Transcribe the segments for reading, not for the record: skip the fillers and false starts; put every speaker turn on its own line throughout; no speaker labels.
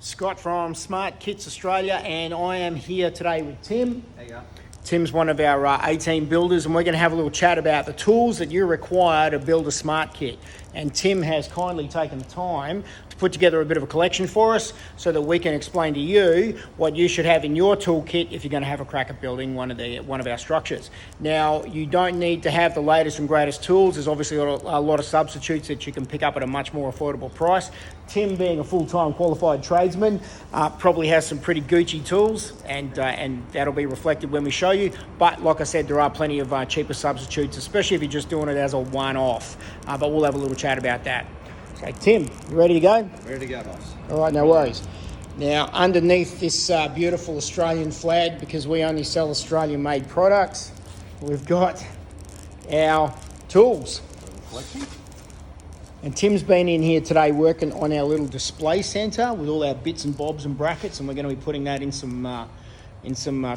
Scott from Smart Kits Australia, and I am here today with Tim.
There you go.
Tim's one of our 18 builders, and we're going to have a little chat about the tools that you require to build a smart kit. And Tim has kindly taken the time to put together a bit of a collection for us so that we can explain to you what you should have in your toolkit if you're going to have a crack at building one of our structures. Now, you don't need to have the latest and greatest tools. There's obviously a lot of substitutes that you can pick up at a much more affordable price. Tim, being a full-time qualified tradesman, probably has some pretty Gucci tools, and that'll be reflected when we show you. But like I said, there are plenty of cheaper substitutes, especially if you're just doing it as a one-off. But we'll have a little chat about that. So, Tim, you ready to go?
Ready to go, boss.
All right, no worries. Now, underneath this beautiful Australian flag, because we only sell Australian-made products, we've got our tools.
Collection.
And Tim's been in here today working on our little display centre with all our bits and bobs and brackets, and we're going to be putting that in some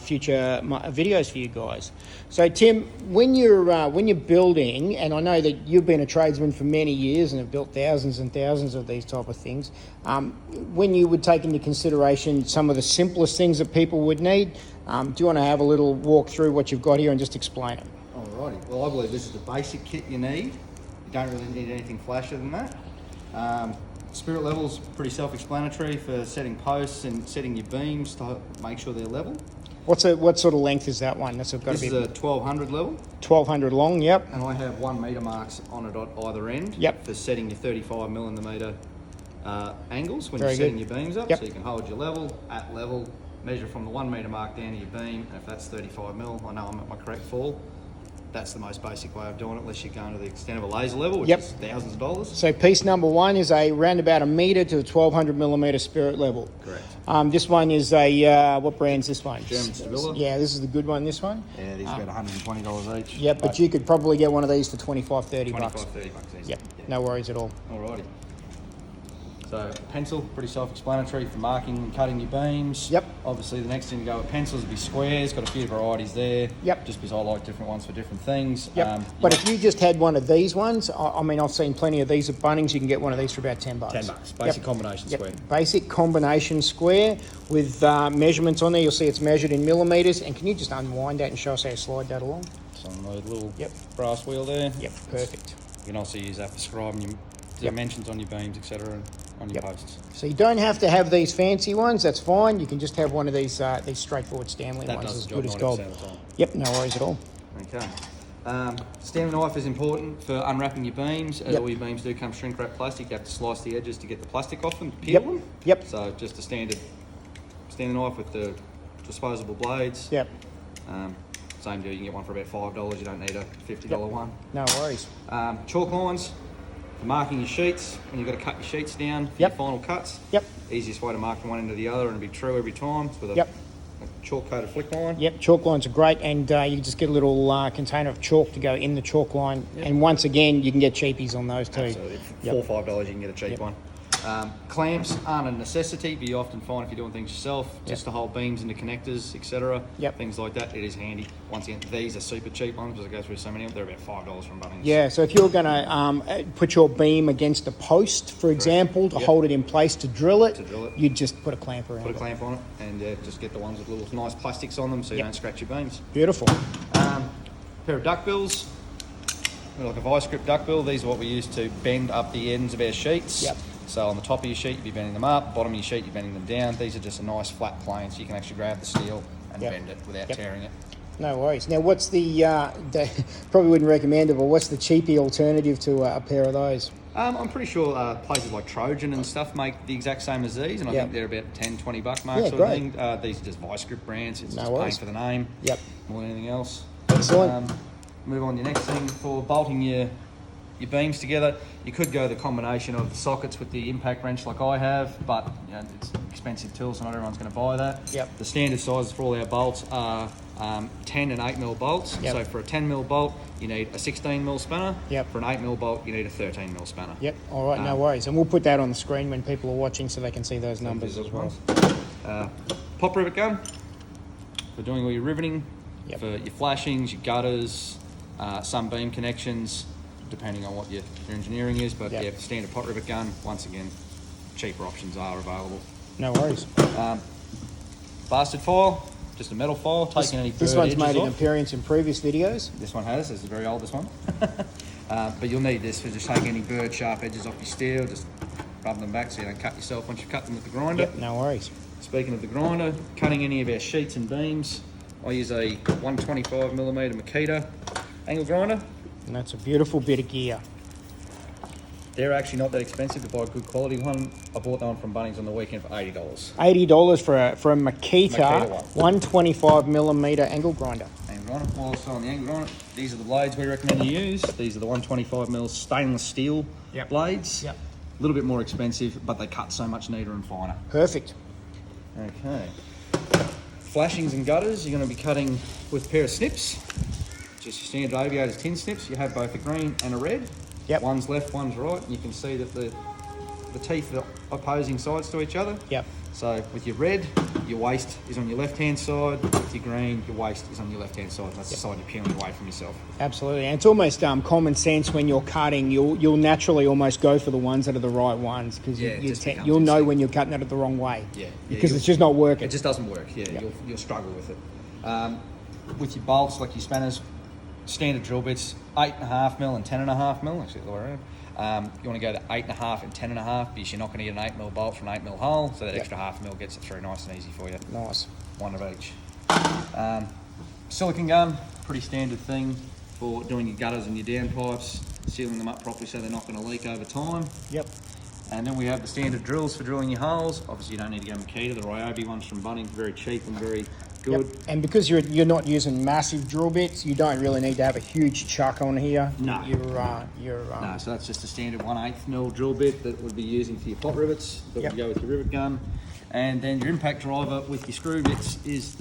future videos for you guys. So Tim, when you're building, and I know that you've been a tradesman for many years and have built thousands and thousands of these type of things, when you would take into consideration some of the simplest things that people would need, do you want to have a little walk through what you've got here and just explain it?
Alrighty. Well, I believe this is the basic kit you need. You don't really need anything flashier than that. Spirit level's pretty self-explanatory for setting posts and setting your beams to make sure they're level.
What sort of length is that one? This
is a 1200 level.
1200 long, yep.
And I have 1 metre marks on it at either end.
Yep.
For setting your 35 millimetre angles when
Very
you're setting
good.
your beams up.
Yep.
So you can hold your level, at level, measure from the 1 metre mark down to your beam. And if that's 35 mil, I know I'm at my correct fall. That's the most basic way of doing it, unless you're going to the extent of a laser level, which
Yep.
is thousands of dollars.
So piece number one is around about 1 metre to a 1200 millimetre spirit level.
Correct.
This one is a, what brand's this one?
German Stabila.
Yeah, this is the good one, this one.
Yeah, these are about $120 each.
Yeah, but you could probably get one of these for 25, 30
25,
bucks.
30 bucks easy.
Yep,
Yeah.
no worries at all.
Alrighty. So pencil, pretty self-explanatory for marking and cutting your beams.
Yep.
Obviously the next thing to go with pencils would be squares, got a few varieties there.
Yep.
Just because I like different ones for different things.
Yep. But if you just had one of these ones, I mean, I've seen plenty of these at Bunnings. You can get one of these for about 10 bucks.
10 bucks, basic combination square.
Basic combination square with measurements on there. You'll see it's measured in millimetres. And can you just unwind that and show us how to slide that along?
So on the little brass wheel there.
Yep, perfect.
You can also use that for scribing your dimensions on your beams, etc., and on your posts.
So you don't have to have these fancy ones. That's fine. You can just have one of these straightforward Stanley
That
ones,
does
as
the
good
job
as gold.
90% of the time.
Yep, no worries at all.
Okay. Stanley knife is important for unwrapping your beams. As
Yep.
all your beams do come shrink wrap plastic, you have to slice the edges to get the plastic off them, to peel
Yep.
them.
Yep.
So just a standard Stanley knife with the disposable blades.
Yep.
Same deal, you can get one for about $5. You don't need a $50 one.
No worries.
Chalk lines for marking your sheets. When you've got to cut your sheets down for
Yep.
your final cuts.
Yep.
Easiest way to mark from one end to the other and be true every time is with a,
Yep.
a chalk coated flick line.
Yep, chalk lines are great, and you can just get a little container of chalk to go in the chalk line.
Yep.
And once again, you can get cheapies on those too.
Absolutely.
Yep.
$4 or $5 you can get a cheap
Yep.
one. Clamps aren't a necessity, but you often find if you're doing things yourself, just to hold beams into connectors, etc.
Yep.
Things like that, it is handy. Once again, these are super cheap ones because I go through so many of them. They're about $5 from Bunnings.
Yeah, so if you're going to put your beam against a post, for example, to hold it in place to drill it, you'd just put a clamp around
Put a clamp on it and just get the ones with little nice plastics on them so you don't scratch your beams.
Beautiful.
Pair of duck bills, like a vice grip duck bill. These are what we use to bend up the ends of our sheets.
Yep.
So on the top of your sheet, you'd be bending them up. Bottom of your sheet, you're bending them down. These are just a nice flat plane, so you can actually grab the steel and bend it without tearing it.
No worries. Now, what's the probably wouldn't recommend it, but what's the cheapy alternative to a pair of those?
I'm pretty sure places like Trojan and stuff make the exact same as these, and I think they're about 10, 20 buck mark sort of thing. These are just vice grip brands. It's just paying for the name more than anything else.
Excellent.
Move on to the next thing for bolting your beams together. You could go the combination of the sockets with the impact wrench like I have, but you know, it's an expensive tool, so not everyone's going to buy that.
Yep.
The standard sizes for all our bolts are 10 and 8 mil bolts.
Yep.
So for a 10 mil bolt, you need a 16 mil spanner.
Yep.
For an 8 mil bolt, you need a 13 mil spanner.
Yep. All right, no worries. And we'll put that on the screen when people are watching so they can see those numbers as well.
Pop rivet gun for doing all your riveting,
Yep.
for your flashings, your gutters, some beam connections, depending on what your engineering is. But
Yep.
yeah, for standard pot rivet gun, once again, cheaper options are available.
No worries.
Bastard file, just a metal file, taking any
This
bird
one's
edges
made an
off.
appearance in previous videos.
This one has, this is the very oldest one. But you'll need this for just taking any bird sharp edges off your steel, just rub them back so you don't cut yourself once you've cut them with the grinder.
Yep, no worries.
Speaking of the grinder, cutting any of our sheets and beams, I use a 125mm Makita angle grinder.
And that's a beautiful bit of gear.
They're actually not that expensive to buy a good quality one. I bought that one from Bunnings on the weekend for $80.
$80 for a Makita
Makita one.
125mm angle grinder.
Angle grinder. While still on the angle grinder, these are the blades we recommend you use. These are the 125mm stainless steel
Yep.
blades.
Yep.
A little bit more expensive, but they cut so much neater and finer.
Perfect.
Okay. Flashings and gutters, you're going to be cutting with a pair of snips. Just your standard Aviators tin snips. You have both a green and a red.
Yep.
One's left, one's right. And you can see that the teeth are opposing sides to each other.
Yep.
So with your red, your waist is on your left-hand side. With your green, your waist is on your left-hand side. That's the side you're peeling away from yourself.
Absolutely. And it's almost common sense when you're cutting. You'll naturally almost go for the ones that are the right ones because
Yeah, it just becomes
you'll know
instinct.
when you're cutting it the wrong way.
Yeah.
Because it's just not working.
It just doesn't work. Yeah,
Yep.
you'll struggle with it. With your bolts, like your spanners, standard drill bits, 8.5mm and 10.5mm. Actually, the way around. You want to go to 8.5 and 10.5 because you're not going to get an 8mm bolt from an 8mm hole, so that
Yep.
extra 0.5mm gets it through nice and easy for you.
Nice.
One of each. Silicon gun, pretty standard thing for doing your gutters and your downpipes, sealing them up properly so they're not going to leak over time.
Yep.
And then we have the standard drills for drilling your holes. Obviously, you don't need to go Makita. The Ryobi ones from Bunnings, very cheap and very good.
Yep. And because you're not using massive drill bits, you don't really need to have a huge chuck on here.
No.
You're
No, so that's just a standard 1/8mm drill bit that would be using for your pot rivets that
Yep.
would go with your rivet gun. And then your impact driver with your screw bits is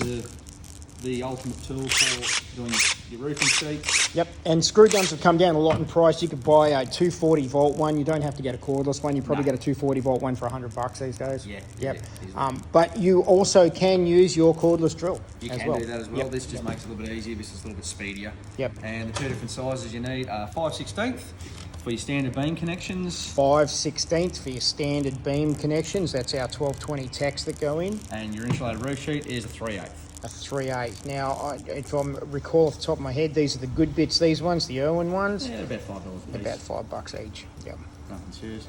the ultimate tool for doing your roofing sheet.
Yep, and screw guns have come down a lot in price. You could buy a 240 volt one. You don't have to get a cordless one. You probably
No.
get a 240 volt one for $100 these days.
Yeah,
Yep.
yeah, easily.
But you also can use your cordless drill
You
as
can
well.
do that as well.
Yep.
This just makes it a little bit easier. This is a little bit speedier.
Yep.
And the two different sizes you need are 5/16 for your standard beam connections
5/16 for your standard beam connections. That's our 1220 techs that go in.
and your insulated roof sheet is a 3/8.
A 3/8. Now, if I recall off the top of my head, these are the good bits. These ones, the Irwin ones,
Yeah, about $5 a piece.
about $5 each. Yep.
Nothing serious.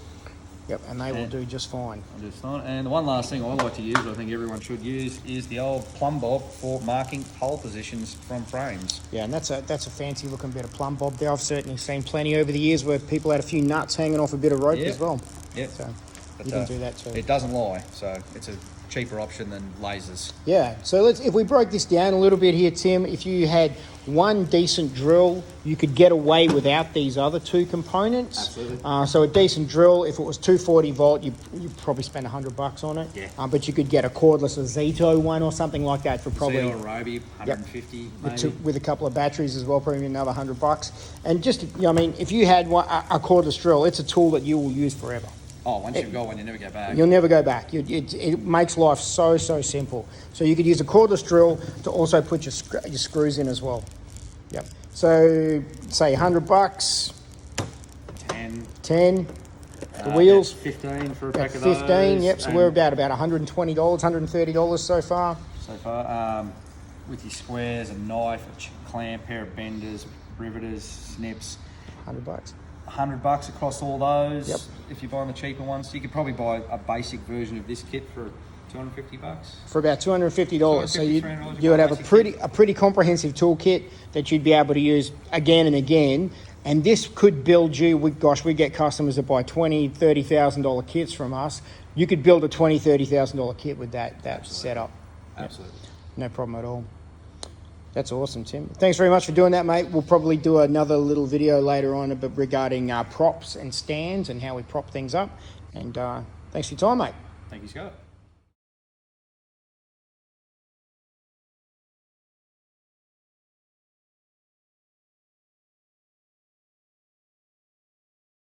Yep, and they will
And-
do just fine.
I'll just start. And the one last thing I like to use, I think everyone should use, is the old plumb bob for marking hole positions from frames.
Yeah, and that's a fancy looking bit of plumb bob there. I've certainly seen plenty over the years where people had a few nuts hanging off a bit of rope
Yep.
as well.
Yep.
So
But,
you can do that too.
It doesn't lie, so it's a cheaper option than lasers.
Yeah, so if we broke this down a little bit here, Tim, if you had one decent drill, you could get away without these other two components.
Absolutely.
So a decent drill, if it was 240 volt, you'd probably spend $100 on it.
Yeah.
But you could get a cordless, a Zeto one or something like that for probably
Zero Roby, 150 maybe.
with a couple of batteries as well, probably another $100. And just, I mean, if you had a cordless drill, it's a tool that you will use forever.
Oh, once you've got one, you never go back.
You'll never go back. It makes life so simple. So you could use a cordless drill to also put your screws in as well. Yep. So say $100, 10. The wheels,
that's 15 for a
about
pack of those.
15. Yep. So
and
we're about $120, $130 so far.
so far. With your squares, a knife, a clamp, pair of benders, riveters, snips.
$100.
$100 across all those.
Yep.
If you're buying the cheaper ones, you could probably buy a basic version of this kit for $250.
For about $250. So
$250, $300
you would have a
basic
pretty comprehensive toolkit that you'd be able to use again and again. And this could build you, we get customers that buy $20,000, $30,000 kits from us. You could build a $20,000, $30,000 kit with that setup.
Absolutely.
No problem at all. That's awesome, Tim. Thanks very much for doing that, mate. We'll probably do another little video later on regarding props and stands and how we prop things up. And thanks for your time, mate.
Thank you, Scott.